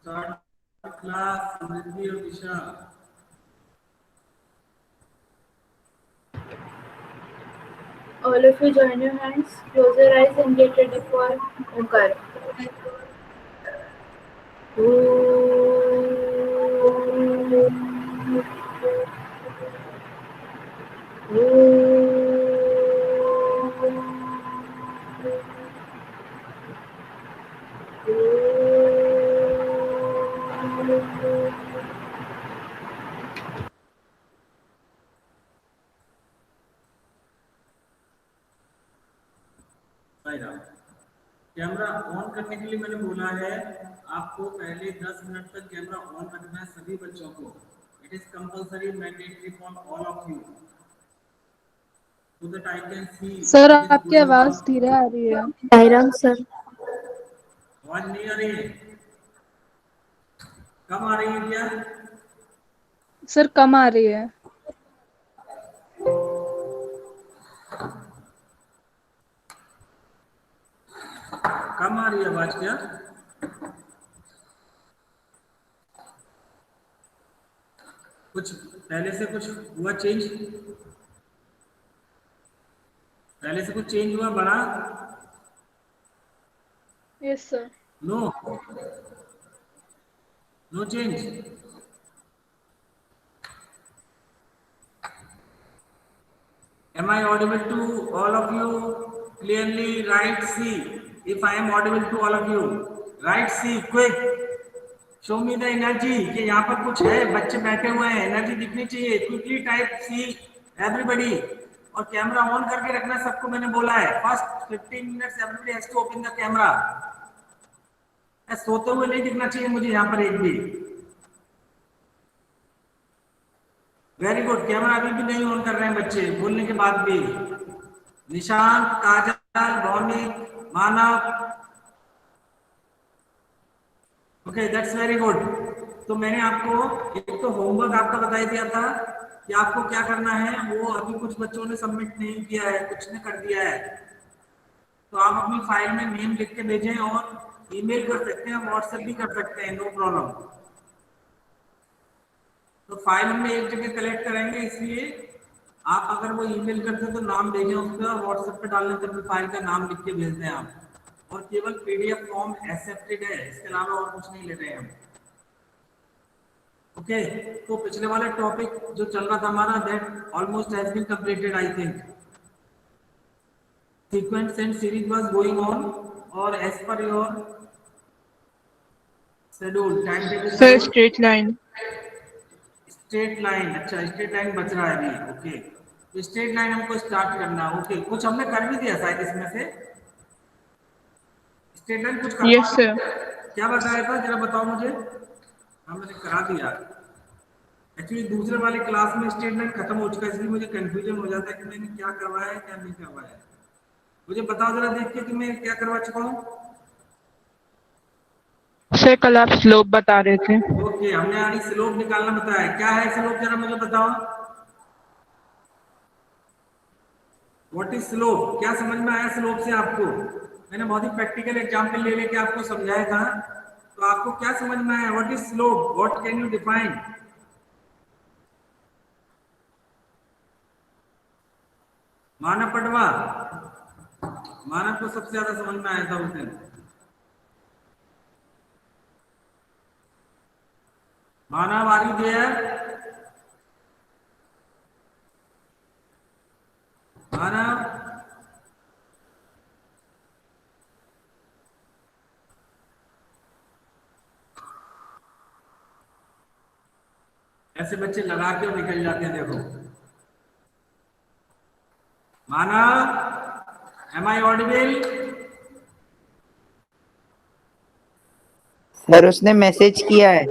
Start the class, Nidhi or Disha. All of you join your hands, close your eyes and get ready for Omkar. Side camera on करने के लिए मैंने बोला है आपको पहले 10 मिनट तक कैमरा ऑन रखना है सभी बच्चों को. It is compulsory mandatory for all of you so that I can see sir what is आपकी going आवाज on. धीरे आ रही है. साईराम सर. आवाज नहीं आ रही है? कम आ रही है क्या? सर कम आ रही है. कम आ रही है आवाज क्या? कुछ पहले से कुछ हुआ चेंज? पहले से कुछ चेंज हुआ बड़ा? Yes sir. No, no change. Am I audible to all of you? Clearly, right C. If I am audible to all of you, right C, quick. Show me the energy कि यहाँ पर कुछ है, बच्चे बैठे हुए हैं, एनर्जी दिखनी चाहिए. Quickly type C, everybody. और कैमरा ऑन करके रखना सबको मैंने बोला है. First 15 minutes everybody has to open the camera. सोते हुए नहीं दिखना चाहिए मुझे यहाँ पर एक भी. Very good. कैमरा अभी भी नहीं ऑन कर रहे हैं बच्चे बोलने के बाद भी. Nishant, Kajal, Bhaumik, Manav. Okay, that's very good. तो मैंने आपको एक तो होमवर्क आपका बता दिया था कि आपको क्या करना है. वो अभी कुछ बच्चों ने सबमिट नहीं किया है, कुछ ने कर दिया है. तो आप अपनी फाइल में नेम लिख के भेजें और ईमेल कर सकते हैं, व्हाट्सएप भी कर सकते हैं, नो प्रॉब्लम. तो फाइल हमने एक जगह कलेक्ट करेंगे, इसलिए आप अगर वो ईमेल करते हैं तो नाम भेजें उस पर, व्हाट्सएप पे डालने तक फाइल का नाम लिख के भेज दें आप. और केवल पीडीएफ फॉर्म एक्सेप्टेड है, इसके अलावा और कुछ नहीं ले रहे हैं हम. ओके, तो पिछले वाले टॉपिक जो चल रहा था हमारा, that almost has been completed I think. Sequence and series was going on और as per your schedule time table sir schedule. Straight line. Straight line, अच्छा स्ट्रेट लाइन बच रहा है अभी. ओके, तो स्ट्रेट लाइन हमको स्टार्ट करना. Okay, कुछ हमने कर भी दिया शायद इसमें से. स्ट्रेट लाइन कुछ करवा यस सर. क्या बताया था जरा बताओ मुझे. हाँ मैंने करा दिया. एक्चुअली दूसरे वाले क्लास में स्ट्रेट लाइन खत्म हो चुका है, इसलिए मुझे कंफ्यूजन हो जाता है कि मैंने क्या करवाया है क्या नहीं करवाया है. मुझे बताओ जरा देख के कि मैं क्या करवा चुका हूँ. सर कल आप स्लोप बता रहे थे. ओके, हमने आज स्लोप निकालना बताया. क्या है स्लोप जरा मुझे बताओ. What is slope? क्या समझ में आया स्लोप से आपको? मैंने बहुत ही प्रैक्टिकल एग्जांपल ले लेके आपको समझाया था, तो आपको क्या समझ में आया? What is slope? What can you define? Manav Patwa, Manav को सबसे ज्यादा समझ में आया था उस दिन. Manav, are you there? Manav, ऐसे बच्चे लगा के निकल जाते हैं देखो. Manav, am I audible? Sir उसने मैसेज किया है.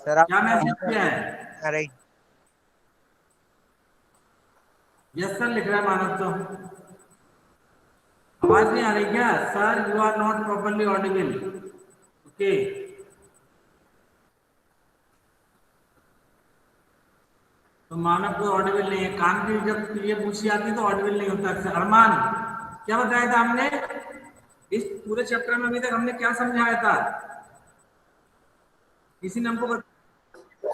सर आप क्या मैसेज किया है? अरे यस सर लिख रहा है मानव. तो आवाज नहीं आ रही क्या? Sir you are not properly audible. Okay, तो मानव को ऑडिबल नहीं है. कान की जब ये पूछी आती है तो ऑडिबल नहीं होता अक्सर. अरमान, क्या बताया था हमने इस पूरे चैप्टर में? अभी तक हमने क्या समझाया था? किसी ने हमको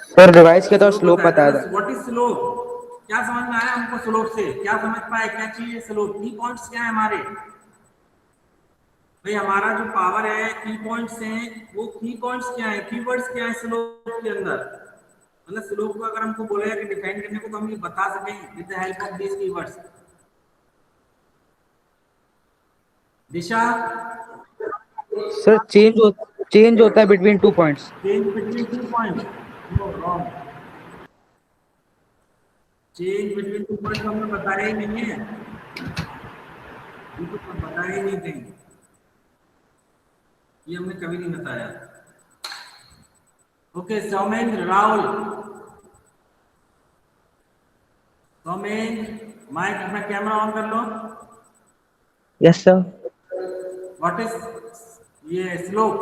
सर रिवाइज किया तो स्लोप बताया था। व्हाट इज स्लोप, क्या समझ में आया हमको स्लोप से, क्या समझ पाए क्या चीज है स्लोप, की पॉइंट्स क्या है हमारे भाई, हमारा जो पावर है की पॉइंट्स हैं, वो की पॉइंट्स क्या है, कीवर्ड्स क्या है स्लोप के अंदर, मतलब स्लोप को अगर हमको बोला कि डिफाइन करने को तो हम ये बता सकें with the help of this keywords. दिशा, सर चेंज होता है between 2 points. Change between 2 points, no wrong, change between 2 points हमने बताया ही नहीं है, ये तो बताया ही नहीं कहीं, ये हमने कभी नहीं बताया। ओके सौमेंद्र राहुल, सौमेंद्र माइक अपना कैमरा ऑन कर लो। Yes sir. व्हाट इज ये स्लोप,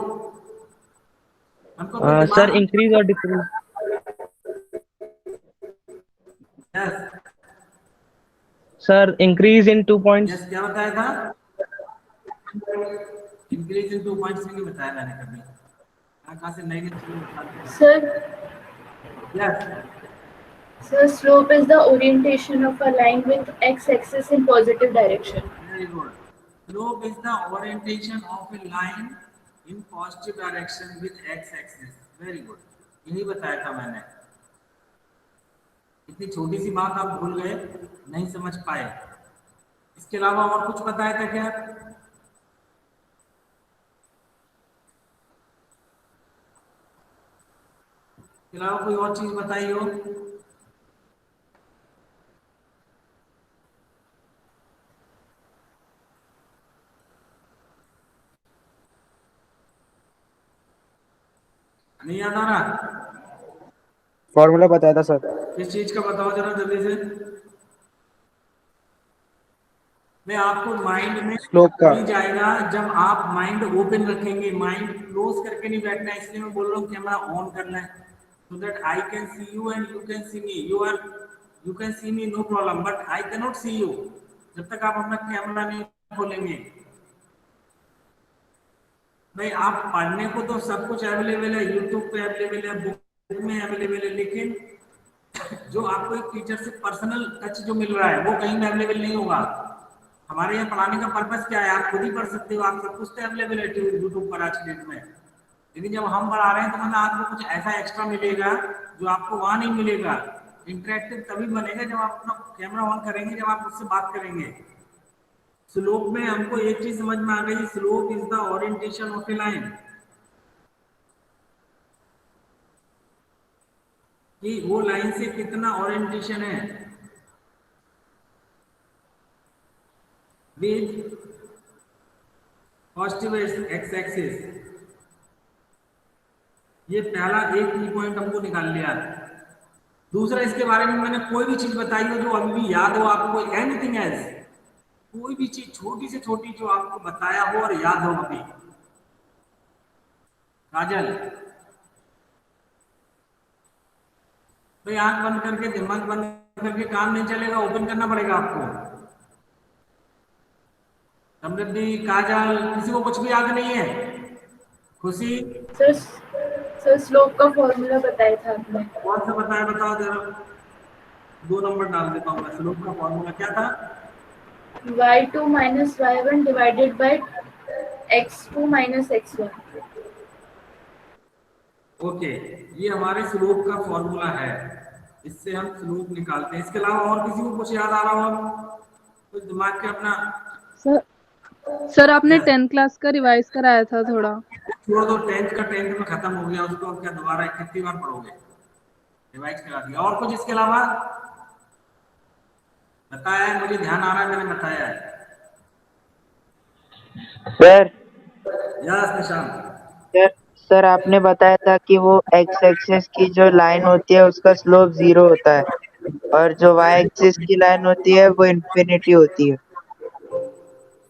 हमको कोई सर दिमाग, इंक्रीज और decrease. Yes sir increase in 2 points. Yes क्या बताया था, इंक्रीज इन 2 पॉइंट्स नहीं बताया मैंने कभी, कहाँ से नई नई चीजें निकालते हैं। Sir, yes so slope is the orientation of a line with x-axis in positive direction. very good, slope is the orientation of a line in positive direction with x axis, very good, यही बताया था मैंने, इतनी छोटी सी बात आप भूल गए, नहीं समझ पाए, इसके अलावा और कुछ बताया था क्या, इसके अलावा कोई और चीज बताई हो, नहीं याद आ रहा, फॉर्मूला बताया था सर। किस चीज का बताओ जरा जल्दी से, मैं आपको माइंड में स्लोप का। नहीं जाएगा जब आप माइंड ओपन रखेंगे, माइंड क्लोज करके नहीं बैठना है, इसलिए मैं बोल रहा हूँ कैमरा ऑन करना है, so that I can see you and you can see me, you can see me no problem but I cannot see you, जब तक आप अपना कैमरा नहीं खोलेंगे। भाई आप पढ़ने को तो सब कुछ अवेलेबल है, यूट्यूब पे अवेलेबल है, बुक में अवेलेबल है, लेकिन जो आपको एक टीचर से पर्सनल टच जो मिल रहा है वो कहीं भी अवेलेबल नहीं होगा। हमारे यहाँ पढ़ाने का पर्पस क्या है, आप खुद ही पढ़ सकते हो, आप सब कुछ तो अवेलेबल है यूट्यूब पर आज की डेट में, लेकिन जब हम पढ़ा रहे हैं तो मतलब आपको कुछ ऐसा एक्स्ट्रा मिलेगा जो आपको वहां नहीं मिलेगा। इंटरेक्टिव तभी बनेगा जब आप अपना कैमरा ऑन करेंगे, जब आप उससे बात करेंगे। स्लोप में हमको एक चीज समझ में आ गई, slope is the orientation of A line, कि वो लाइन से कितना ओरिएंटेशन है विद पॉजिटिव एक्स एक्सिस, ये पहला एक की पॉइंट हमको निकाल लिया। दूसरा, इसके बारे में मैंने कोई भी चीज बताई हो जो अभी भी याद हो आपको, एनीथिंग एल्स, कोई भी चीज छोटी से छोटी जो आपको बताया हो और याद हो अभी, काजल भाई आंख बंद करके दिमाग बंद करके काम नहीं चलेगा, ओपन करना पड़ेगा आपको। समृद्धि, काजल, किसी को कुछ भी याद नहीं है, खुशी, सर सर स्लोप का फॉर्मूला बताया था आपने। कौन सा बताया बताओ जरा, 2 नंबर डाल देता हूँ मैं, स्लोप का फॉर्मूला क्या था, y2 minus y1 divided by x2 minus x1। Okay, ये हमारे स्लोप का फॉर्मूला है, इससे हम स्लोप निकालते हैं। इसके अलावा और किसी को कुछ याद आ रहा हो, कुछ दिमाग के अपना, सर आपने 10th क्लास का रिवाइज कराया था थोड़ा। छोड़ दो, 10th का 10th में खत्म हो गया, उसको अब क्या दोबारा कितनी बार पढ़ोगे, रिवाइज करा दिया। और कुछ इसके अलावा बताया है, मुझे ध्यान आ रहा है मैंने बताया है। Sir yes Nishant, sir sir आपने बताया था कि वो एक्स एक्सिस की जो लाइन होती है उसका स्लोप 0 होता है और जो वाई एक्सिस की लाइन होती है वो इन्फिनिटी होती है।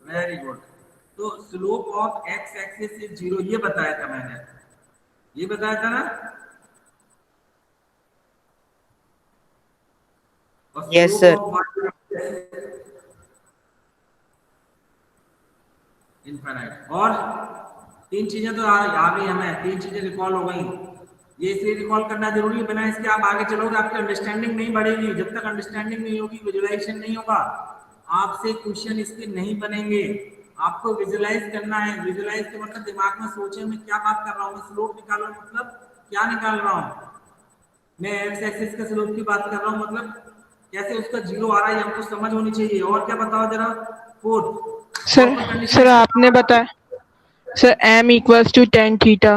वेरी गुड, तो slope of x axis is 0, ये बताया था मैंने, ये बताया था ना, और yes slope sir. Of infinite. और तीन चीजें तो आ गई हमें, तीन चीजें रिकॉल हो गई, ये इसलिए रिकॉल करना जरूरी है, बिना इसके आप आगे चलोगे आपकी अंडरस्टैंडिंग नहीं बढ़ेगी। जब तक अंडरस्टैंडिंग नहीं होगी, विजुअलाइजेशन नहीं होगा, आपसे क्वेश्चन इसके नहीं बनेंगे। आपको विजुअलाइज करना है। विजुअलाइज के मतलब दिमाग में सोचे मैं क्या बात कर रहा हूँ, मैं स्लोप निकाल रहा हूँ मतलब क्या निकाल रहा हूँ, मैं एक्स एक्सिस के स्लोप की बात कर रहा हूँ मतलब कैसे उसका जीरो आ रहा है, हमको समझ होनी चाहिए। और क्या बताओ जरा, फोर्थ और सर कोई कंडीशन सर इसके आपने बताया sir m equals to tan theta.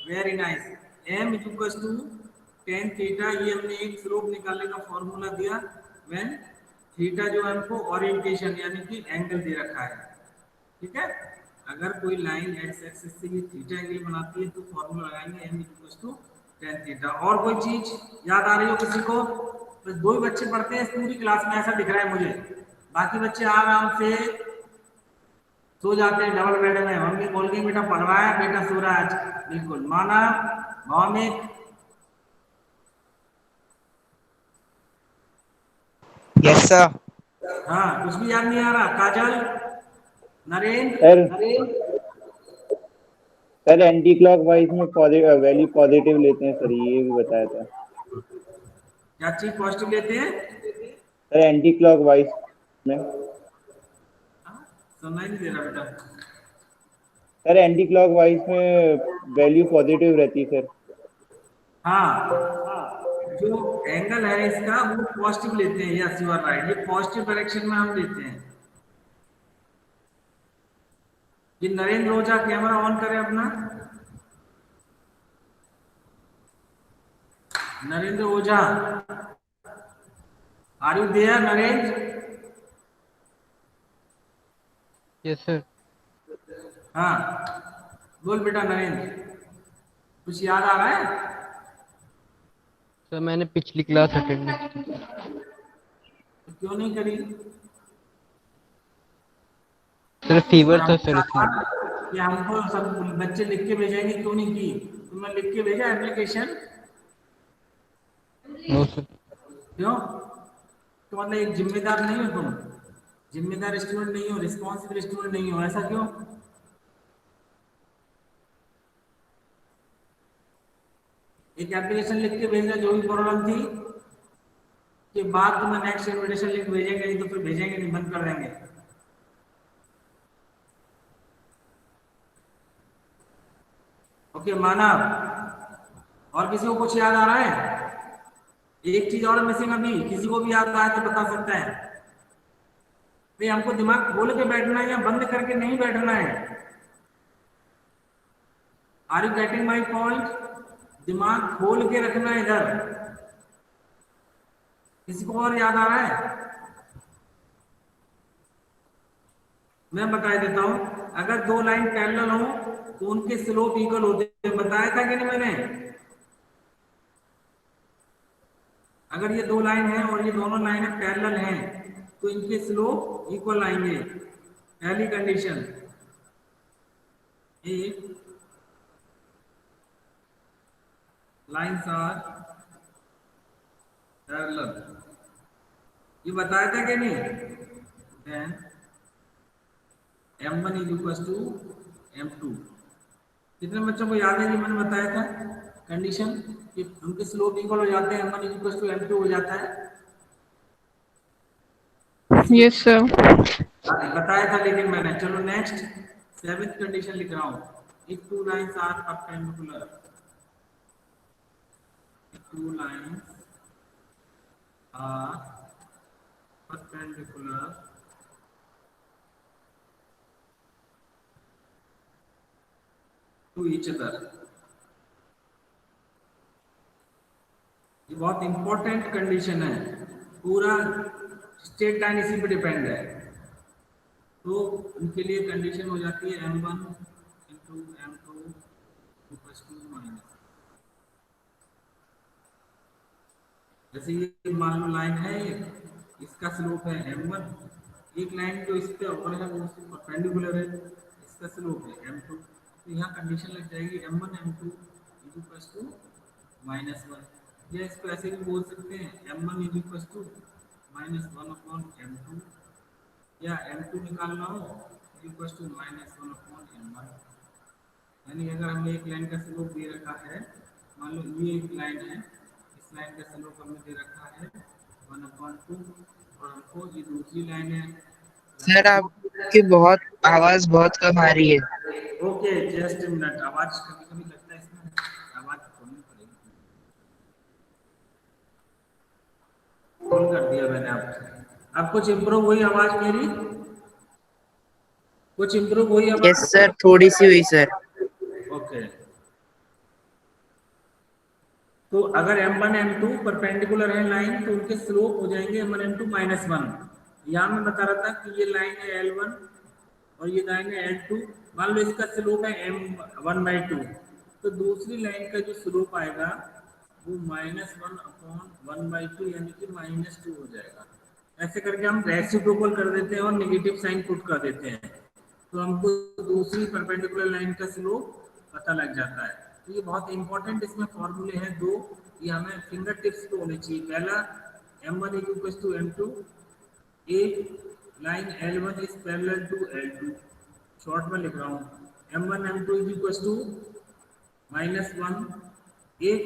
Very nice. M equals to tan theta, ये हमने एक स्लोप निकालने का फॉर्मूला दिया व्हेन थीटा जो है हमको ओरिएंटेशन यानी कि एंगल दे रखा है। ठीक है, अगर कोई लाइन एक्स एक्सिस से भी थीटा एंगल बनाती है तो फॉर्मूला लगाएंगे m equals to tan theta. और कोई चीज याद आ रही हो किसी को? बस दो ही बच्चे पढ़ते हैं इस पूरी क्लास में, ऐसा दिख रहा है मुझे। बाकी बच्चे आराम से सो जाते हैं डबल बेड में। मम्मी बोल गई बेटा पढ़ रहा है, बेटा सो रहा है आज। बिल्कुल माना, भौमिक, यस सर। हाँ कुछ भी याद नहीं आ रहा? Kajal, sir Narendra, sir anticlockwise में वैल्यू पॉजिटिव लेते हैं सर, ये भी बताया था। क्या चीज पॉजिटिव लेते हैं? सर एंटी क्लॉक वाइज में। हाँ, सुनाई नहीं दे रहा बेटा। सर एंटी क्लॉक वाइज में वैल्यू पॉजिटिव रहती है सर। हाँ, जो एंगल है इसका वो पॉजिटिव लेते हैं। यस यू आर राइट, ये पॉजिटिव डायरेक्शन में हम लेते हैं। ये नरेंद्र ओझा कैमरा ऑन करें अपना। Narendra Ojha, are you there Narendra? Yes sir. हाँ बोल बेटा नरेंद्र, कुछ याद आ रहा है? सर मैंने पिछली क्लास अटेंड नहीं की। तो क्यों नहीं करी? सर और फीवर था हमको सर कहा इसमें। था कि हमको सब बच्चे लिख के भेजेंगे, क्यों नहीं की? तुमने लिख के भेजा एप्लीकेशन? No sir. क्यों? तो मतलब एक जिम्मेदार नहीं हो तुम, जिम्मेदार स्टूडेंट नहीं हो, रिस्पॉन्सिबल स्टूडेंट नहीं हो, ऐसा क्यों? एक एप्लीकेशन लिख के भेजना जो भी प्रॉब्लम थी कि बाद तुम्हें नेक्स्ट इनविटेशन लिंक भेजेंगे, नहीं तो फिर भेजेंगे नहीं, बंद कर देंगे। ओके मानव, और किसी को कुछ याद आ रहा है? एक चीज और मिसिंग अभी, किसी को भी याद आया तो बता सकता है। भाई हमको दिमाग खोल के बैठना है या बंद करके नहीं बैठना है? Are you getting my point? दिमाग खोल के रखना है इधर। किसी को और याद आ रहा है? मैं बता देता हूं, अगर दो लाइन पैरेलल हो तो उनके स्लोप इक्वल होते हैं, बताया था कि नहीं मैंने? अगर ये दो लाइन है और ये दोनों लाइन पैरेलल हैं तो इनके स्लोप इक्वल आएंगे। पहली कंडीशन, एक लाइन्स आर पैरेलल, ये बताया था कि नहीं? Then m1 is equal to m2। कितने बच्चों को याद है कि मैंने बताया था कंडीशन कि उनके स्लोप इक्वल हो जाते हैं, m1 is equal to m2 हो जाता है? Yes sir. बताया था लेकिन मैंने। चलो नेक्स्ट सेवेंथ कंडीशन लिख रहा हूँ। If two lines are perpendicular, two lines are perpendicular to each other, ये बहुत इंपॉर्टेंट कंडीशन है। पूरा स्टेट लाइन इसी पे डिपेंड है। तो उनके लिए कंडीशन हो जाती है m1 into m2 equal to minus, जैसे ये मान लो लाइन है, इसका स्लोप है m1, एक लाइन जो इस पे और है वो उससे परपेंडिकुलर है, इसका स्लोप है m2। तो यहाँ कंडीशन लग जाएगी m1 m2 is equal to -1, या इसको ऐसे भी बोल सकते हैं m1 is equal to -1/m2, या m2 निकालना हो इक्वल टू -1/m1। यानी अगर हमें एक लाइन का स्लोप दे रखा है, मान लो ये एक लाइन है, इस लाइन का स्लोप हमें दे रखा है 1/2 और हमको ये दूसरी लाइन है सर आपकी बहुत आवाज बहुत कम आ रही है। ओके जस्ट मिनट, आवाज कभी कभी लगता है इसमें आवाज खोलनी पड़ेगी। फोन कर दिया मैंने आपको। अब कुछ इम्प्रूव हुई आवाज मेरी? कुछ इम्प्रूव हुई यस आवाज? सर, थोड़ी सी हुई सर। ओके, तो अगर M1 M2 परपेंडिकुलर है लाइन तो उनके स्लोप हो जाएंगे M1 M2 -1। यहाँ मैं बता रहा था कि ये लाइन है L1 और ये लाइन है L2। मान लो इसका स्लोप है M1/2, तो दूसरी लाइन का जो स्लोप आएगा वो -1/1/2 यानी कि -2 हो जाएगा। ऐसे करके हम रेसिप्रोकल कर देते हैं और नेगेटिव साइन पुट कर देते हैं, तो हमको दूसरी परपेंडिकुलर लाइन का स्लोप पता लग जाता है। तो ये बहुत इंपॉर्टेंट इसमें फॉर्मूले हैं दो, ये हमें फिंगर टिप्स पे होने चाहिए। पहला M1 = M2, एक line L1 is parallel to L2, short में लिख रहा हूँ M1 M2 -1, एक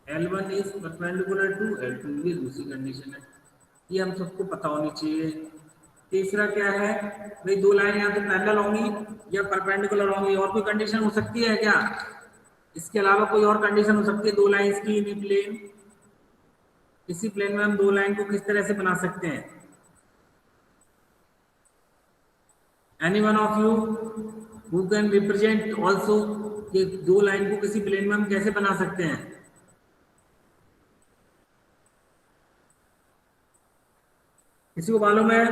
L1 is perpendicular to L2, ये दूसरी कंडीशन है, ये हम सबको पता होनी चाहिए। तीसरा क्या है भाई, दो लाइन या तो पैरेलल होंगी या परपेंडिकुलर होंगी, और कोई कंडीशन हो सकती है क्या? इसके अलावा कोई और कंडीशन हो सकती है दो लाइंस की इन प्लेन? इसी प्लेन में हम दो लाइन को किस तरह से बना सकते हैं? Any one of you who can represent also कि दो लाइन को किसी प्लेन में हम कैसे बना सकते हैं? किसी को मालूम है?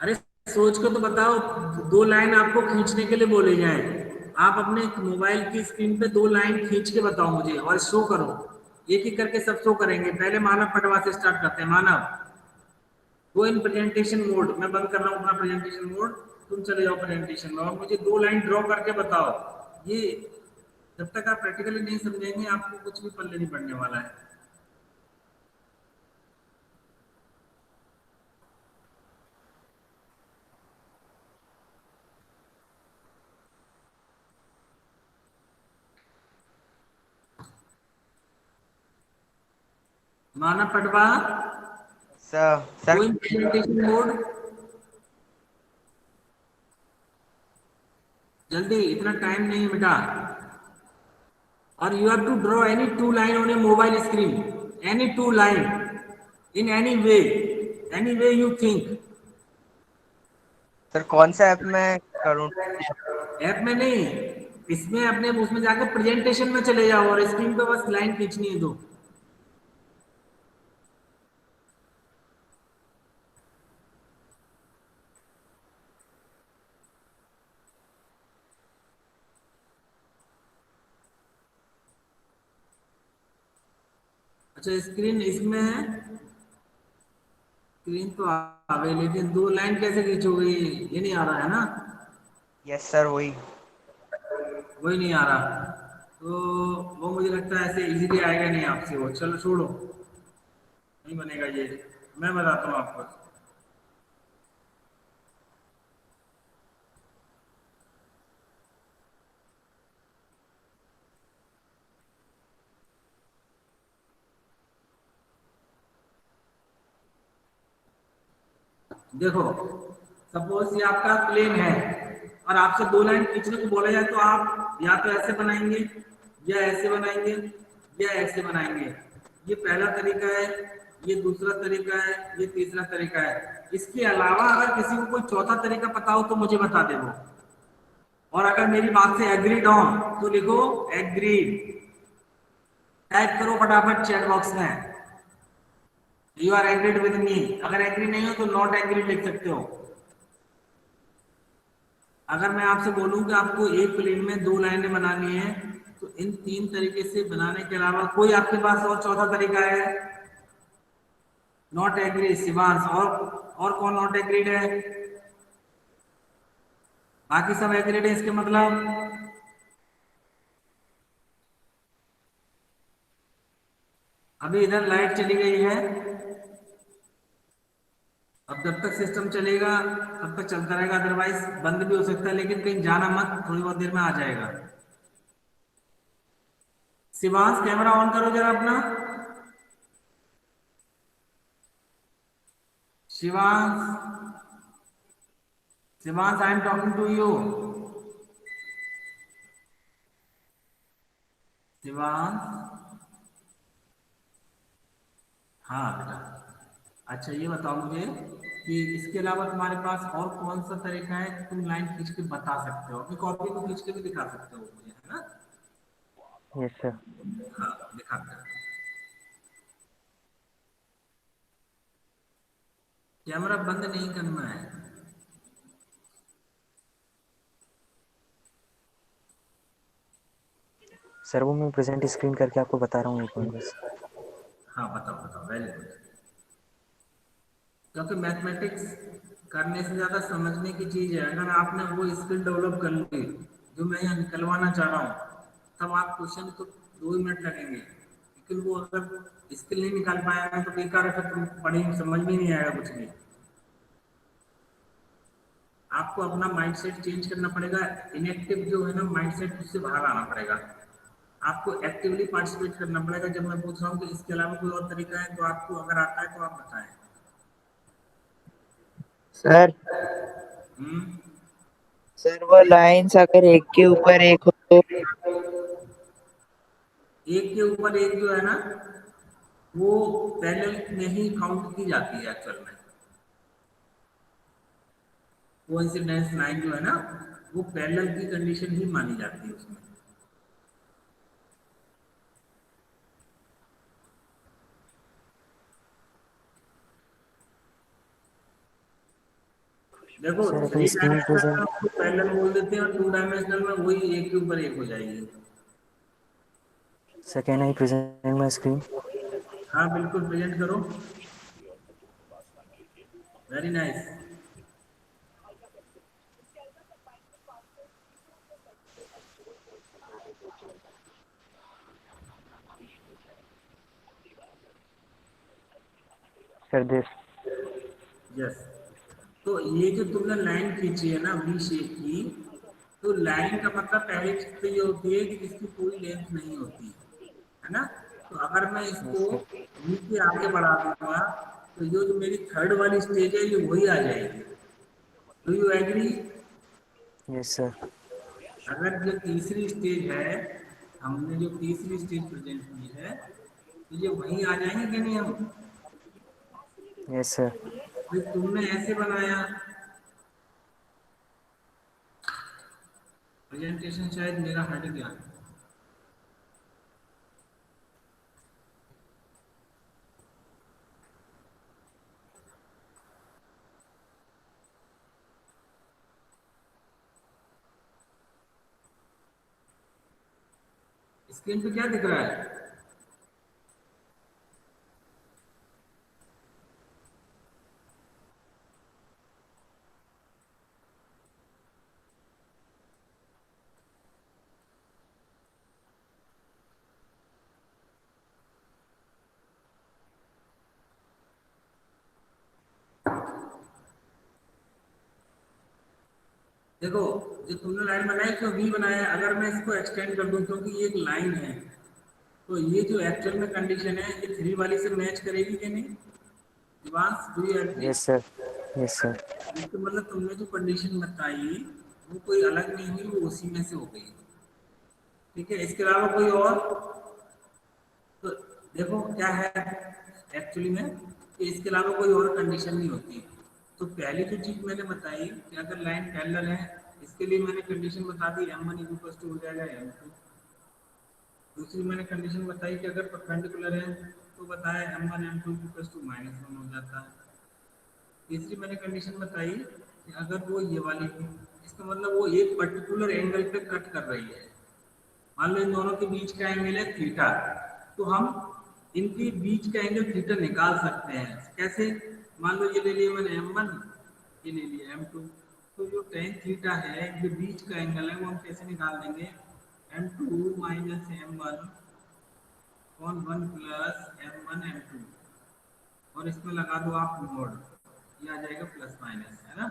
अरे सोच के तो बताओ, दो लाइन आपको खींचने के लिए बोले जाए, आप अपने मोबाइल की स्क्रीन पे दो लाइन खींच के बताओ मुझे और शो करो। एक एक करके सब शो करेंगे। पहले मानव पटवा से स्टार्ट करते हैं। मानव, गो इन प्रेजेंटेशन मोड, मैं बंद कर रहा हूँ अपना प्रेजेंटेशन मोड, तुम चले जाओ प्रेजेंटेशन में और मुझे दो लाइन ड्रॉ करके बताओ। ये जब तक आप प्रैक्टिकली नहीं समझेंगे आपको कुछ भी पल्ले नहीं पड़ने वाला है। Manav Patwa, sir go in presentation mode, जल्दी, इतना टाइम नहीं है बेटा। और you have to draw any two line on a mobile screen, any two line in any way you think. Sir कौन सा ऐप में करूँ? ऐप में नहीं, इसमें अपने उसमें जाकर प्रेजेंटेशन में चले जाओ और स्क्रीन पे बस लाइन खींचनी है दो। अच्छा स्क्रीन इसमें है, स्क्रीन तो आ गई लेकिन दो लाइन कैसे खींचोगे? ये नहीं आ रहा है ना? यस सर, वही। वही नहीं आ रहा, तो वो मुझे लगता है ऐसे इजीली आएगा नहीं आपसे वो। चलो छोड़ो, नहीं बनेगा ये, मैं बताता हूँ आपको। देखो सपोज ये आपका प्लेन है और आपसे दो लाइन खींचने को बोला जाए तो आप या तो ऐसे बनाएंगे या ऐसे बनाएंगे या ऐसे बनाएंगे। ये पहला तरीका है, ये दूसरा तरीका है, ये तीसरा तरीका है। इसके अलावा अगर किसी को कोई चौथा तरीका पता हो तो मुझे बता दे वो। और अगर मेरी बात से एग्रीड हो तो लिखो एग्रीड, टाइप करो फटाफट चैट बॉक्स में, you are agreed with me. अगर एग्री नहीं हो तो नॉट एग्रीड लिख सकते हो। अगर मैं आपसे बोलूं कि आपको एक प्लेन में दो लाइनें बनानी है तो इन तीन तरीके से बनाने के अलावा कोई आपके पास और चौथा तरीका है? नॉट एग्री शिवांश, और कौन नॉट एग्रीड है? बाकी सब एग्रीड है, इसके मतलब अभी इधर लाइट चली गई है, अब जब तक सिस्टम चलेगा तब तक चलता रहेगा, अदरवाइज बंद भी हो सकता है, लेकिन कहीं जाना मत, थोड़ी बहुत देर में आ जाएगा। शिवांश कैमरा ऑन करो जरा अपना। Shivansh, Shivansh I am talking to you. Shivansh, हाँ बेटा। अच्छा ये बताओ मुझे कि इसके अलावा तुम्हारे पास और कौन सा तरीका है कि तुम लाइन खींच के बता सकते हो, अपनी कॉपी को खींच के भी दिखा सकते हो मुझे, है ना? Yes sir. हाँ दिखाते हैं। कैमरा बंद नहीं करना है। सर वो मैं प्रेजेंट स्क्रीन करके आपको बता रहा हूँ एक मिनट बस। हाँ बताओ बताओ, वेरी गुड। क्योंकि मैथमेटिक्स करने से ज्यादा समझने की चीज है। अगर आपने वो स्किल डेवलप कर ली जो मैं यहाँ निकलवाना चाह रहा हूँ, तब आप क्वेश्चन तो 2 ही मिनट लगेंगे, लेकिन वो अगर स्किल नहीं निकाल पाएंगे तो बेकार है, फिर तुम पढ़ी समझ में नहीं आएगा कुछ भी। आपको अपना माइंडसेट चेंज करना पड़ेगा। इनएक्टिव जो है ना माइंडसेट, उससे बाहर आना पड़ेगा। आपको एक्टिवली पार्टिसिपेट करना पड़ेगा। जब मैं पूछ रहा हूँ कि इसके अलावा कोई और तरीका है तो आपको अगर आता है तो आप बताएं। सर हम्म, सर वो लाइंस अगर एक के ऊपर एक हो तो? एक के ऊपर एक जो है ना, वो पैरेलल में ही काउंट की जाती है एक्चुअल में। कोइंसिडेंस लाइन जो है ना, वो पैरेलल की कंडीशन ही मानी जाती है उसमें। देखो सर अपनी 3 स्क्रीन डायमेंशनल में प्रेजेंट। उसको पैरेलल बोल देते हैं और 2 डायमेंशनल में वही एक के ऊपर एक हो जाएगी। Sir can I present my screen? हाँ बिल्कुल, प्रेजेंट करो। Very nice. Sir this. Yes. तो ये जो तुमने लाइन खींची है ना वी शेप की, तो लाइन का मतलब पहली चीज तो ये होती है कि इसकी कोई लेंथ नहीं होती है ना। तो अगर मैं इसको यस सर। नीचे आगे बढ़ा दूंगा तो ये जो मेरी थर्ड वाली स्टेज है ये वही आ जाएगी। Do you agree? Yes sir. अगर जो तीसरी स्टेज है, हमने जो तीसरी स्टेज प्रेजेंट की है, तो ये वहीं आ जाएंगे कि नहीं हम? Yes sir. भाई तुमने ऐसे बनाया प्रेजेंटेशन, शायद मेरा हट गया। स्क्रीन पे क्या दिख रहा है? देखो, जो तुमने लाइन बनाई क्यों वी बनाया? अगर मैं इसको एक्सटेंड कर दूं, क्योंकि ये एक लाइन है, तो ये जो एक्चुअल में कंडीशन है ये 3 वाली से मैच करेगी कि नहीं? Divansh, do you agree? Yes sir. Yes sir. इसका मतलब तुमने जो कंडीशन बताई वो कोई अलग नहीं हुई, वो उसी में से हो गई। ठीक है, इसके अलावा कोई और? तो देखो क्या है एक्चुअली में, कि इसके अलावा कोई और कंडीशन नहीं होती। तो पहली जो चीज मैंने बताई कि अगर लाइन पैरेलल है, इसके लिए मैंने कंडीशन बता दी m1 इक्वल टू हो जाएगा m2। दूसरी मैंने कंडीशन बताई कि अगर परपेंडिकुलर है तो बताया m1 m2 इक्वल टू -1 हो जाता है। तीसरी मैंने कंडीशन बताई कि अगर वो ये वाली हो, इसका मतलब वो एक पर्टिकुलर एंगल पे कट कर रही है। मान लो इन दोनों के बीच का एंगल है थीटा, तो हम इनके बीच का एंगल थीटा निकाल सकते हैं। कैसे? मान लो ये ले लिया मैंने m1, ये ले लिया m2, तो जो टेन थीटा है जो बीच का एंगल है वो हम कैसे निकाल देंगे? m2 minus m1 cone 1 plus m1 m2, और इसमें लगा दो आप मोड, ये आ जाएगा प्लस माइनस, है ना।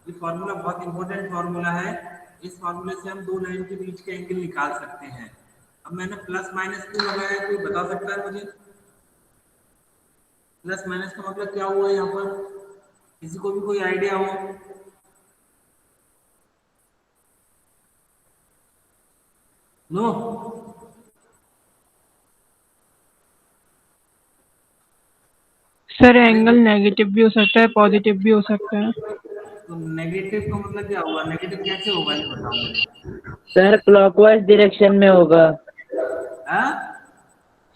ये फॉर्मूला बहुत इंपॉर्टेंट फॉर्मूला है, इस फॉर्मूले से हम दो लाइन के बीच के एंगल निकाल सकते हैं। अब मैंने प्लस माइनस क्यों लगाया है, कोई बता सकता है मुझे? प्लस माइनस का मतलब क्या हुआ यहाँ पर, किसी को भी कोई आइडिया हो? नो? सर एंगल नेगेटिव भी हो सकता है, पॉजिटिव भी हो सकता है। तो नेगेटिव का मतलब क्या हुआ, नेगेटिव कैसे होगा ये बताओ मुझे। सर क्लॉकवाइज डायरेक्शन में होगा। हाँ?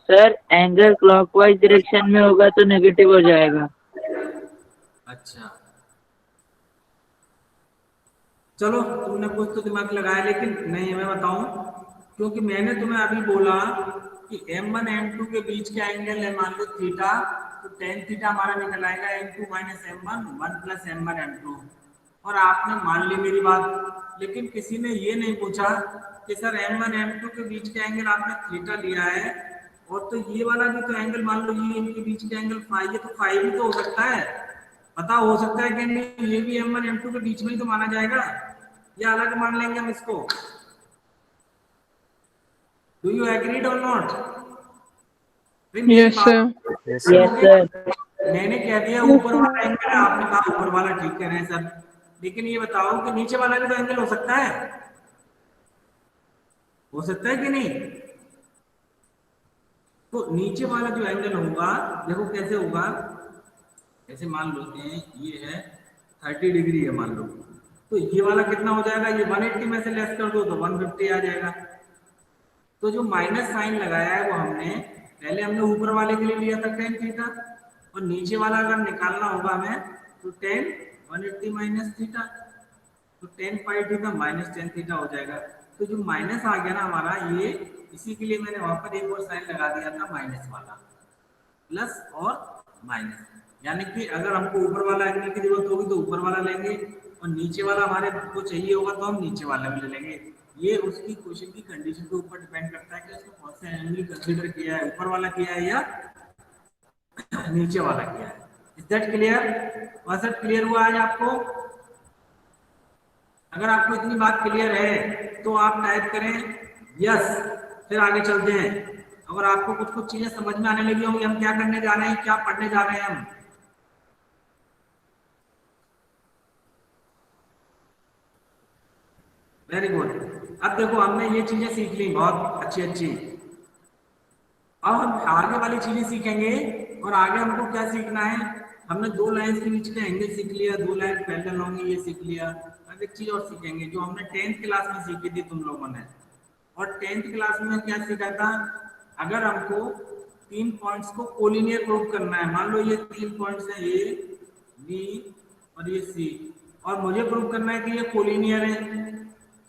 सर एंगल क्लॉकवाइज डायरेक्शन में होगा तो नेगेटिव हो जाएगा। अच्छा, चलो तुमने कुछ तो दिमाग लगाया, लेकिन नहीं मैं बताऊं, क्योंकि मैंने तुम्हें अभी बोला कि m1 m2 के बीच का एंगल है मान लो थीटा, तो tan थीटा हमारा निकल आएगा m2 minus m1 1 plus m1 m2, और आपने मान ली मेरी बात। लेकिन किसी ने ये नहीं पूछा कि सर m1 m2 के बीच का एंगल आपने थीटा लिया है, और तो ये वाला भी तो एंगल मान लो ये इनके बीच का एंगल फाई है, तो फाई भी तो हो सकता है। पता हो सकता है कि नहीं, ये भी m1 m2 के बीच में ही तो माना जाएगा, या अलग मान लेंगे हम इसको? डू यू एग्रीड और not? Yes sir. Yes yes sir. Sir. मैंने कह दिया ऊपर वाला एंगल है, आपने कहा ऊपर वाला ठीक कह रहे हैं सर, लेकिन ये बताओ कि नीचे वाला भी तो एंगल हो सकता है, हो सकता है कि नहीं? तो नीचे वाला जो एंगल होगा देखो कैसे होगा, ऐसे मान लेते हैं ये है 30 डिग्री है मान लो, तो ये वाला कितना हो जाएगा, ये 180 में से लेस कर दो तो 150 आ जाएगा। तो जो माइनस साइन लगाया है वो हमने पहले हमने ऊपर वाले के लिए लिया था tan थीटा, और नीचे वाला अगर निकालना होगा हमें तो tan 180 माइनस थीटा, तो tan पाई थीटा माइनस tan थीटा हो जाएगा। तो जो माइनस आ गया ना हमारा, ये इसी के लिए मैंने वहां पर एक और साइन लगा दिया था माइनस वाला, प्लस और माइनस, यानी कि अगर हमको ऊपर वाला एंगल की जरूरत होगी तो ऊपर वाला लेंगे, और नीचे वाला हमारे को चाहिए होगा तो हम नीचे वाला भी ले लेंगे। ये उसकी क्वेश्चन की कंडीशन के ऊपर डिपेंड करता है कि उसने कौन सा एंगल कंसीडर किया है, ऊपर वाला किया है या नीचे वाला किया है। Is that clear? Concept clear हुआ आज आपको? अगर आपको इतनी बात क्लियर है तो आप टाइप करें यस, फिर आगे चलते हैं। अगर आपको कुछ कुछ चीजें समझ में आने लगी होंगी, हम क्या करने जा रहे हैं, क्या पढ़ने जा रहे हैं हम। Very good. अब देखो हमने ये चीजें सीख ली बहुत अच्छी अच्छी, अब हम आगे वाली चीजें सीखेंगे, और आगे हमको क्या सीखना है, हमने दो लाइन के बीच का एंगल सीख लिया, दो लाइन पैरेलल होंगी ये सीख लिया। अब एक चीज और सीखेंगे जो हमने 10th क्लास में सीखी थी तुम लोगों ने, और 10th क्लास में क्या सीखा था, अगर हमको तीन पॉइंट्स को कोलिनियर प्रूव करना है, मान लो ये तीन पॉइंट्स हैं ए बी और ये सी, और मुझे प्रूव करना है कि ये कोलिनियर है,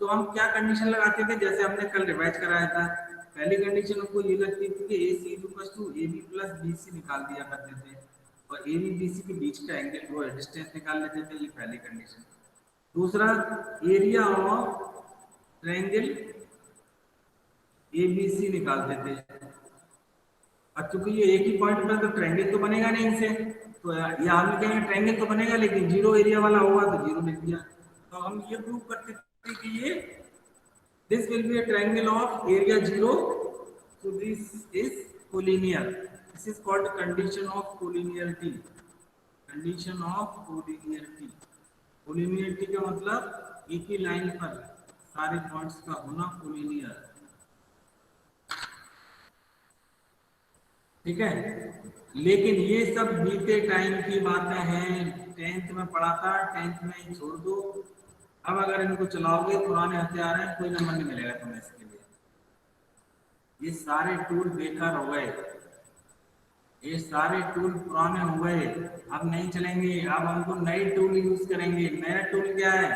तो हम क्या कंडीशन लगाते थे, जैसे हमने कल रिवाइज कराया था। पहली कंडीशन हमको ये लगती थी कि A C equal to A B plus B C निकाल दिया करते थे, और ए बी बी सी के बीच का एंगल वो डिस्टेंस निकाल लेते थे, ये पहली कंडीशन। दूसरा, area of triangle A B C निकालते थे, और चूंकि ये एक ही पॉइंट पर तो ट्रायंगल तो बनेगा नहीं इनसे, तो यहाँ हम कहेंगे ट्रायंगल तो बनेगा लेकिन जीरो एरिया वाला होगा, तो जीरो लिख दिया। तो हम ये प्रूव करते थे कि ये this will be a triangle of area 0, so this is collinear. This is called condition of collinearity. Condition of collinearity. Collinearity का मतलब एक ही लाइन पर सारे पॉइंट्स का होना कोलिनियर, ठीक है। लेकिन ये सब बीते टाइम की बातें हैं, 10th में पढ़ा था, 10th में ही छोड़ दो। अब अगर इनको चलाओगे, पुराने हथियार हैं, कोई नंबर नहीं मिलेगा तुम्हें इसके लिए, ये सारे टूल बेकार हो गए, ये सारे टूल पुराने हो गए, अब नहीं चलेंगे। अब हमको नए टूल यूज करेंगे। नया टूल क्या है,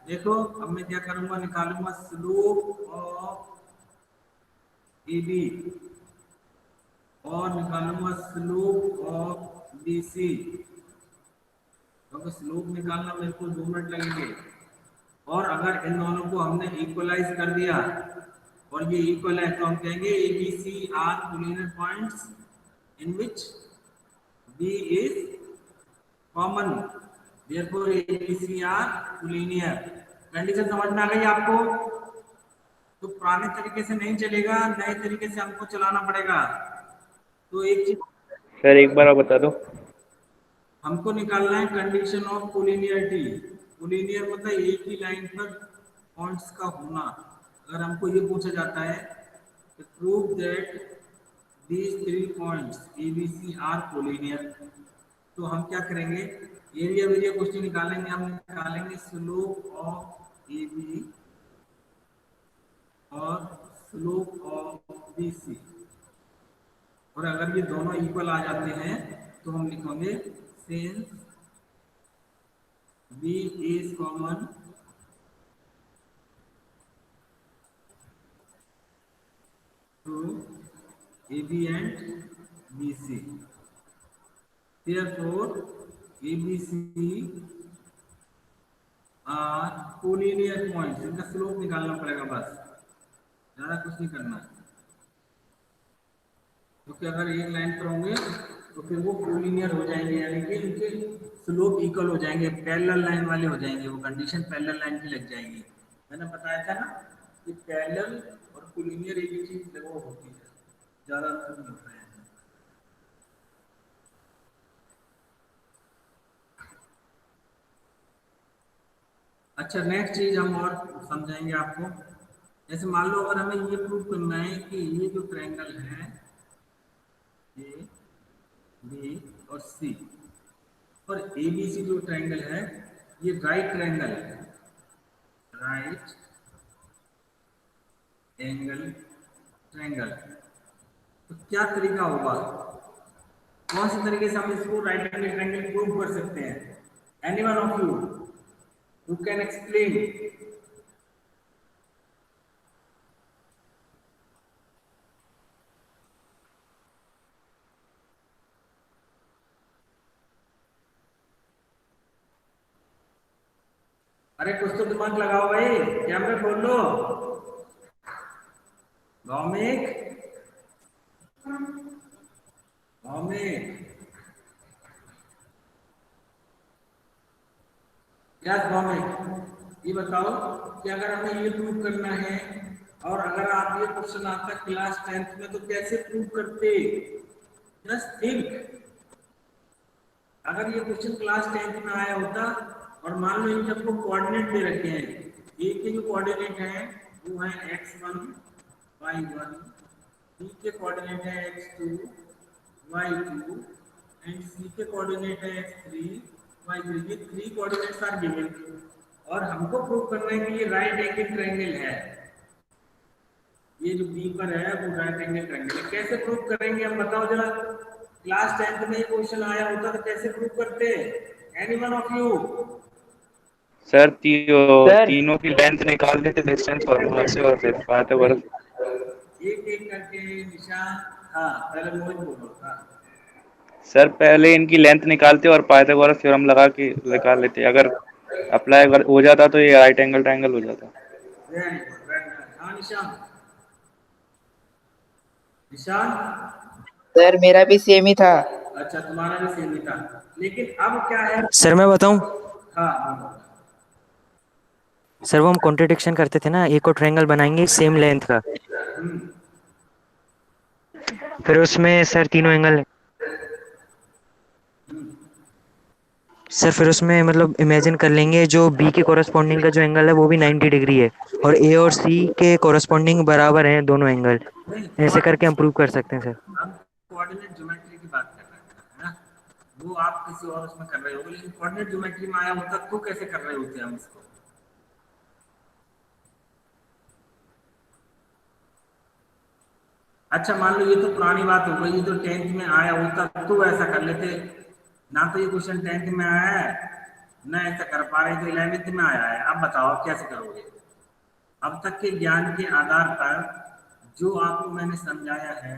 देखो अब मैं क्या करूंगा, निकालूंगा स्लोप ऑफ ए बी और निकालूंगा स्लोप ऑफ बी सी, क्योंकि स्लोप निकालना मेरे को 2 मिनट लगेंगे। और अगर इन दोनों को हमने इक्वलाइज कर दिया और ये इक्वल है, तो हम कहेंगे A B C are collinear points in which B is common Therefore A, B, C are collinear. कंडीशन समझ में आ गई आपको? तो पुराने तरीके से नहीं चलेगा, नए तरीके से हमको चलाना पड़ेगा। तो एक चीज सर एक बार और बता दो। हमको निकालना है कंडीशन ऑफ कोलिनियरिटी। कोलिनियर मतलब एक ही लाइन पर पॉइंट्स का होना। अगर हमको ये पूछा जाता है कि prove that these 3 points ABC are collinear, तो हम क्या करेंगे? एरिया वेरिया क्वेश्चन निकालेंगे। हम निकालेंगे स्लोप ऑफ AB और स्लोप ऑफ BC, और अगर ये दोनों इक्वल आ जाते हैं तो हम लिखेंगे since B is common to AB and BC, therefore ABC are collinear points। इनका स्लोप निकालना पड़ेगा, बस ज्यादा कुछ नहीं करना है। क्योंकि अगर एक लाइन पर होंगे तो फिर वो कोलिनियर हो जाएंगे, यानी कि इनके स्लोप इक्वल हो जाएंगे, पैरेलल लाइन वाले हो जाएंगे। वो कंडीशन पैरेलल लाइन की लग जाएगी। मैंने बताया था ना कि पैरेलल और कोलिनियर एक ही चीज वो होती है, ज्यादा अंतर नहीं होता है। अच्छा, नेक्स्ट चीज हम और समझाएंगे आपको। जैसे मान लो अगर हमें ये प्रूव करना है कि ये जो ट्रायंगल है ए बी और सी, और ए बी सी जो ट्रायंगल है ये राइट ट्रायंगल है, राइट एंगल ट्रायंगल। तो क्या तरीका होगा, कौन से तरीके से हम इसको राइट एंगल ट्रायंगल प्रूव कर सकते हैं? Anyone of you who can explain? अरे कुछ तो दिमाग लगाओ भाई, कैमरा खोल लो। भौमिक, भौमिक, यस भौमिक, ये बताओ कि अगर हमें ये प्रूव करना है और अगर आप ये क्वेश्चन आता क्लास 10th में तो कैसे प्रूव करते? जस्ट थिंक, अगर ये क्वेश्चन क्लास 10th में आया होता और मान लो इनके आपको कोऑर्डिनेट दे रखे हैं, ए के जो कोऑर्डिनेट है वो है x1 y1, बी के कोऑर्डिनेट है x2 y2 एंड सी के कोऑर्डिनेट है x3 y3। ये 3 कोऑर्डिनेट्स आर गिवन और हमको प्रूव करना है कि ये राइट एंगल ट्रायंगल है। ये जो बी पर है वो राइट एंगल ट्रायंगल है। कैसे प्रूव करेंगे हम बताओ जरा? क्लास 10th में ये क्वेश्चन आया होता तो कैसे प्रूव करते? Anyone of you? सर तीनों की लेंथ निकाल देते डिस्टेंस फॉर्मूला से और फिर पाइथागोरस। एक एक करके निशान। हाँ, पहले मोहित बोलो। हाँ सर पहले इनकी लेंथ निकालते और पाइथागोरस थ्योरम लगा के निकाल लेते। अगर अप्लाई अगर हो जाता तो ये राइट एंगल ट्रायंगल हो जाता। Very good, very good. हाँ निशान, निशान। सर मेरा भी सेम ही था। अच्छा, तुम्हारा भी सेम ही था, लेकिन अब क्या है? सर मैं बताऊं? हाँ हाँ, सर वो हम कॉन्ट्रडिक्शन करते थे ना, एक और ट्रायंगल बनाएंगे सेम लेंथ का, फिर उसमें सर तीनों एंगल सर फिर उसमें मतलब इमेजिन कर लेंगे जो बी के कोरस्पॉन्डिंग का जो एंगल है वो भी 90 डिग्री है और ए और सी के कोरस्पॉन्डिंग बराबर हैं दोनों एंगल। ऐसे करके हम प्रूव कर सकते हैं सर। हम कोऑर्डिनेट ज्योमेट्री की बात कर रहे हैं ना, वो आप किसी और उसमें कर रहे हो, लेकिन कोऑर्डिनेट ज्योमेट्री में आया होता तो कैसे कर रहे होते हम इसको? अच्छा मान लो ये तो पुरानी बात हो गई, ये तो 10th में आया होता तो ऐसा कर लेते ना। तो ये क्वेश्चन 10th में आया है ना, ऐसा कर पा रहे तो 11th में आया है। अब बताओ कैसे करोगे? अब तक के ज्ञान के आधार पर जो आपको मैंने समझाया है,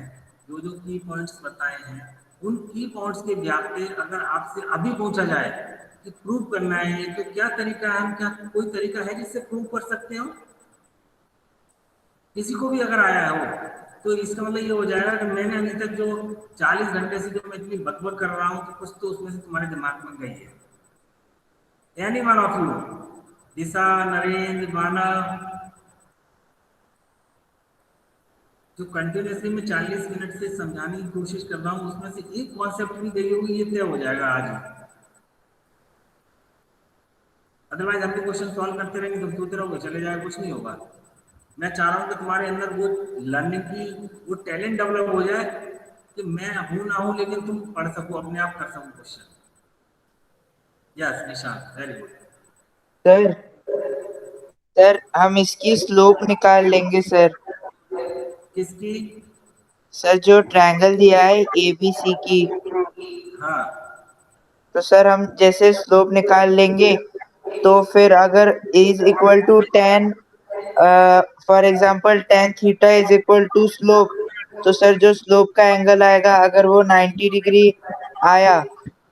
जो जो की पॉइंट्स बताए हैं, उन की पॉइंट्स के व्याप्ति अगर आपसे अभी पूछा जाए कि प्रूव करना है तो क्या तरीका है? हम क्या कोई तरीका है जिससे प्रूव कर सकते हो? किसी को भी अगर आया हो तो इसका मतलब ये हो जाएगा कि मैंने अभी तक जो 40 घंटे से जो मैं इतनी बकबक कर रहा हूँ तो कुछ तो उसमें से तुम्हारे दिमाग में गई है। एनी वन ऑफ यू, दिशा, नरेंद्र, मानव, जो कंटिन्यूसली मैं 40 मिनट से समझाने की कोशिश कर रहा हूँ उसमें से एक कॉन्सेप्ट भी गई होगी, ये तय हो जाएगा आज। अदरवाइज हम भी क्वेश्चन सॉल्व करते रहेंगे, तुम सोते रहोगे, चले जाएगा, कुछ नहीं होगा। मैं चाह रहा हूँ कि तुम्हारे अंदर वो लर्निंग की वो टैलेंट डेवलप हो जाए कि मैं हूं ना हूं लेकिन तुम पढ़ सको, अपने आप कर सको question. Yes Nishant, very good. Sir sir हम इसकी स्लोप निकाल लेंगे सर। किसकी? सर जो ट्रायंगल दिया है ABC की, हाँ, तो सर हम जैसे स्लोप निकाल लेंगे तो फिर अगर is equal to 10 for example tan theta is equal to slope, तो सर जो स्लोप का एंगल आएगा अगर वो 90 डिग्री आया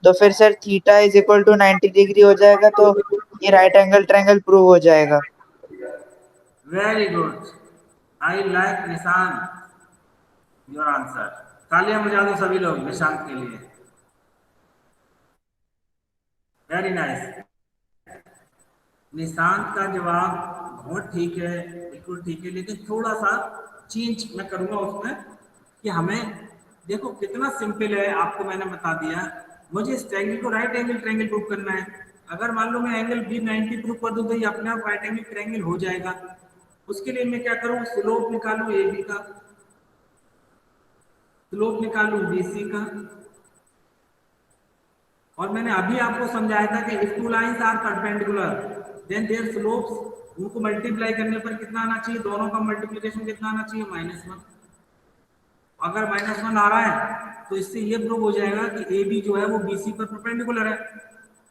तो फिर sir theta is equal to 90 degree हो जाएगा, तो ये राइट एंगल ट्रायंगल प्रूव हो जाएगा। Very good, I like Nishant your answer. तालियां बजा दो सभी लोग निशांत के लिए। Very nice. निशांत का जवाब बहुत ठीक है, बिल्कुल ठीक है, लेकिन थोड़ा सा चेंज मैं करूंगा उसमें कि हमें देखो कितना सिंपल है, आपको मैंने बता दिया। मुझे इस ट्रायंगल को राइट एंगल ट्रायंगल प्रूव करना है। अगर मान लो मैं एंगल बी 90 प्रूव कर दूं तो ये अपने आप राइट एंगल ट्रायंगल हो जाएगा। उसके लिए मैं क्या करूं, स्लोप निकालूं AB का, स्लोप निकालूं BC का, और मैंने अभी आपको समझाया था कि if two lines are perpendicular then their slopes, उनको मल्टीप्लाई करने पर कितना आना चाहिए, दोनों का मल्टीप्लिकेशन कितना आना चाहिए, -1। अगर -1 आ रहा है तो इससे ये प्रूव हो जाएगा कि AB जो है वो BC पर परपेंडिकुलर है।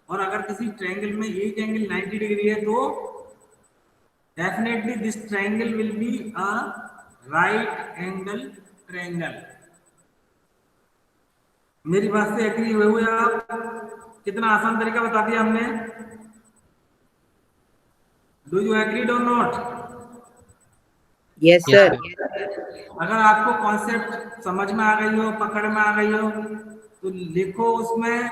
और अगर किसी ट्रायंगल में एक एंगल 90 डिग्री है तो definitely this triangle will be a right angle triangle. मेरी बात से एग्री हुए आप? कितना आसान तरीका बता दिया हमने। डू यू एग्रीड और not? Yes yes sir. Sir. अगर आपको कॉन्सेप्ट समझ में आ गई हो, पकड़ में आ गई हो, तो लिखो उसमें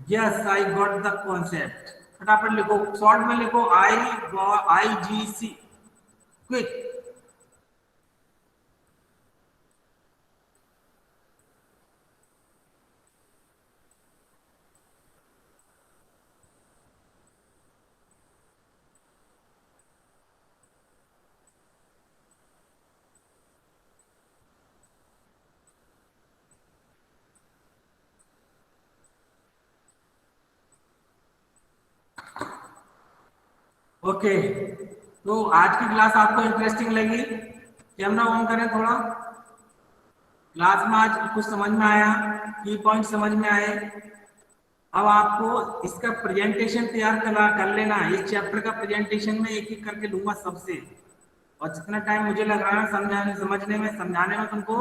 yes I got the concept. फटाफट लिखो, शॉर्ट में लिखो IGC, क्विक। ओके, तो आज की क्लास आपको इंटरेस्टिंग लगी? कैमरा ऑन करें थोड़ा। क्लास में आज कुछ समझ में आया, की पॉइंट समझ में आए। अब आपको इसका प्रेजेंटेशन तैयार कर लेना है। इस चैप्टर का प्रेजेंटेशन में एक एक करके लूंगा सबसे, और जितना टाइम मुझे लग रहा है समझाने में तुमको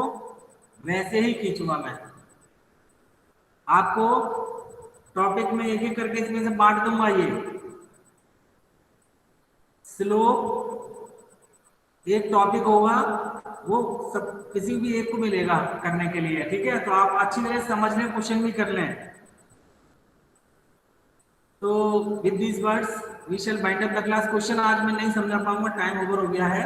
वैसे ही खींचूंगा मैं। आपको टॉपिक में एक एक करके इसमें से बांट दूंगा। ये स्लोप एक टॉपिक होगा, वो सब किसी भी एक को मिलेगा करने के लिए, ठीक है? तो आप अच्छी तरह से समझ लें, क्वेश्चन भी कर लें। तो with these words we shall bind up the class. Question आज मैं नहीं समझा पाऊंगा, टाइम ओवर हो गया है,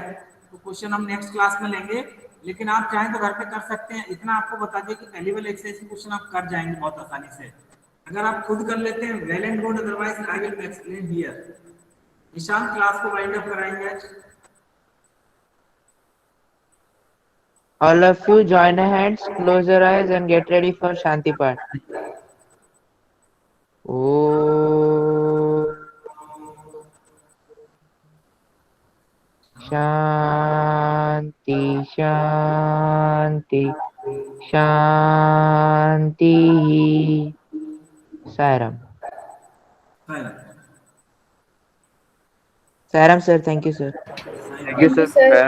तो क्वेश्चन हम नेक्स्ट क्लास में लेंगे। लेकिन आप चाहें तो घर पे कर सकते हैं। इतना आपको बता दें कि पहली वाले एक्सरसाइज के क्वेश्चन आप कर जाएंगे बहुत आसानी से। अगर आप खुद कर लेते हैं well and good, otherwise I will explain here. Nishant class को वाइंड अप कराएंगे आज। All of you join hands, close your eyes and get ready for Shanti Path. Oh, Shanti, Shanti, Shanti. Sairam. Sairam sir, thank you sir. Thank you Thank you, sir. sir.